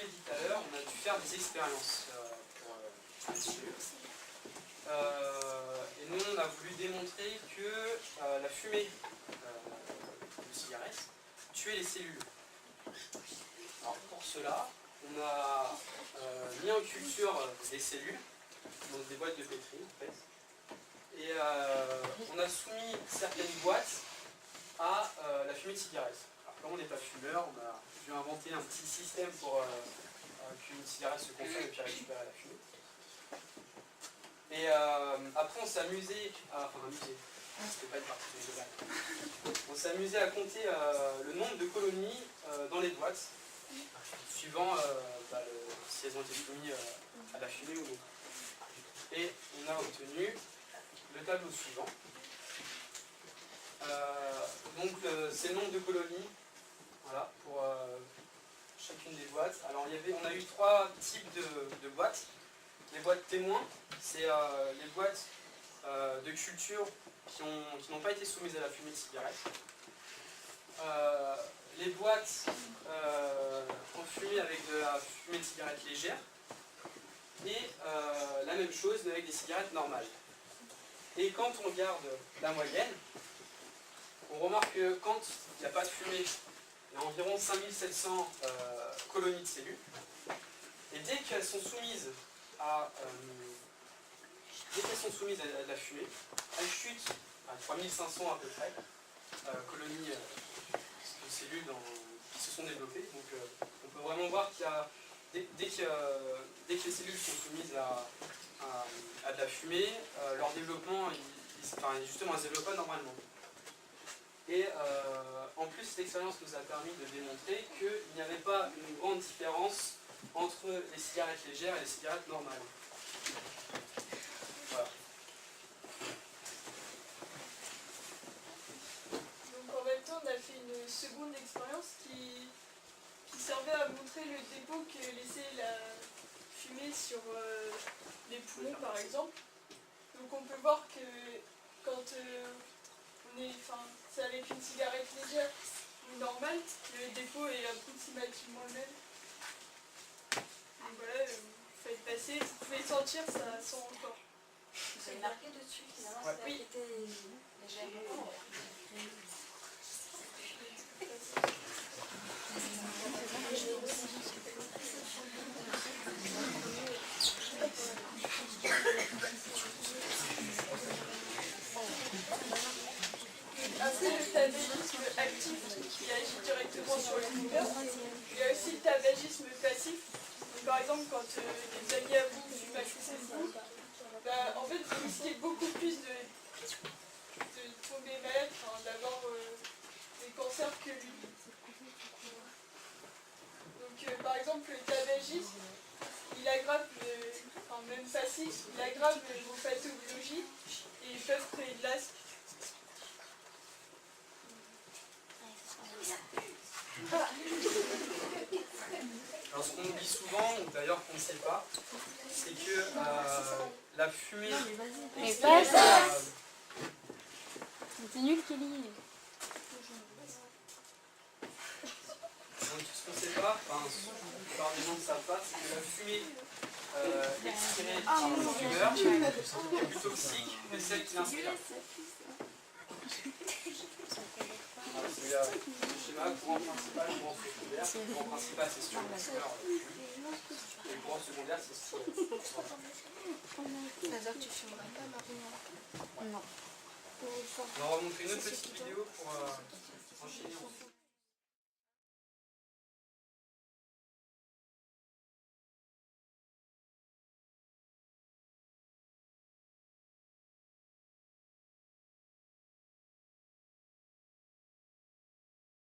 l'ai dit tout à l'heure, on a dû faire des expériences pour les cellules. Et nous, on a voulu démontrer que la fumée de cigarette tuait les cellules. Alors pour cela, on a mis en culture des cellules, donc des boîtes de pétri en fait. Et on a soumis certaines boîtes à la fumée de cigarette. Alors comme on n'est pas fumeur, on a dû inventer un petit système pour qu'une cigarette se consomme et puis récupérer la fumée. Et après on s'est amusé à... Enfin amusé, c'était pas une partie de globale. On s'est amusé à compter le nombre de colonies dans les boîtes, suivant si elles ont été soumises à la fumée ou non. Et on a obtenu le tableau suivant. C'est le nombre de colonies, voilà, pour chacune des boîtes. Alors on a eu 3 types de boîtes. Les boîtes témoins, c'est les boîtes de culture qui n'ont pas été soumises à la fumée de cigarette. Les boîtes enfumées avec de la fumée de cigarette légère. Et la même chose mais avec des cigarettes normales. Et quand on regarde la moyenne, on remarque que quand il n'y a pas de fumée, il y a environ 5700 colonies de cellules. Et dès qu'elles sont soumises à la fumée, elles chutent à 3500 à peu près colonies de cellules qui se sont développées. Donc on peut vraiment voir qu'il y a, dès que les cellules sont soumises à de la fumée, leur développement, justement, elles ne se développent pas normalement. Et en plus, cette expérience nous a permis de démontrer qu'il n'y avait pas une grande différence entre les cigarettes légères et les cigarettes normales. Voilà. Donc en même temps, on a fait une seconde expérience qui servait à montrer le dépôt que laissait la fumée sur les poumons par exemple. Donc on peut voir que quand c'est avec une cigarette légère ou normale, le dépôt est approximativement le même. Donc voilà, vous faites passer, vous pouvez sentir, ça sent encore. C'est marqué dessus finalement, Ouais. c'est qui était légèrement. Après le tabagisme actif qui agit directement sur le cœur, il y a aussi le tabagisme passif. Donc, par exemple, quand des amis à vous fument à côté de vous, en fait vous risquez beaucoup plus de tomber malade, d'avoir des cancers que lui. Donc par exemple le tabagisme, il aggrave, même passif, il aggrave vos pathologies et ils peuvent créer de l'asthme. Alors ce qu'on dit souvent, ou d'ailleurs qu'on ne sait pas, c'est que la fumée expirée C'est nul, Kelly. Donc ce qu'on ne sait pas, par les gens ne savent pas, c'est que la fumée expirée par le fumeur est plus toxique que celle qui l'inspire. Voilà, c'est le schéma, courant principal, courant secondaire. Le courant principal c'est sur le fumeur et le courant secondaire c'est sur le fumeur. Ça veut dire que tu fumerais pas maintenant? Non. On va remonter une autre petite vidéo pour enchaîner ensuite.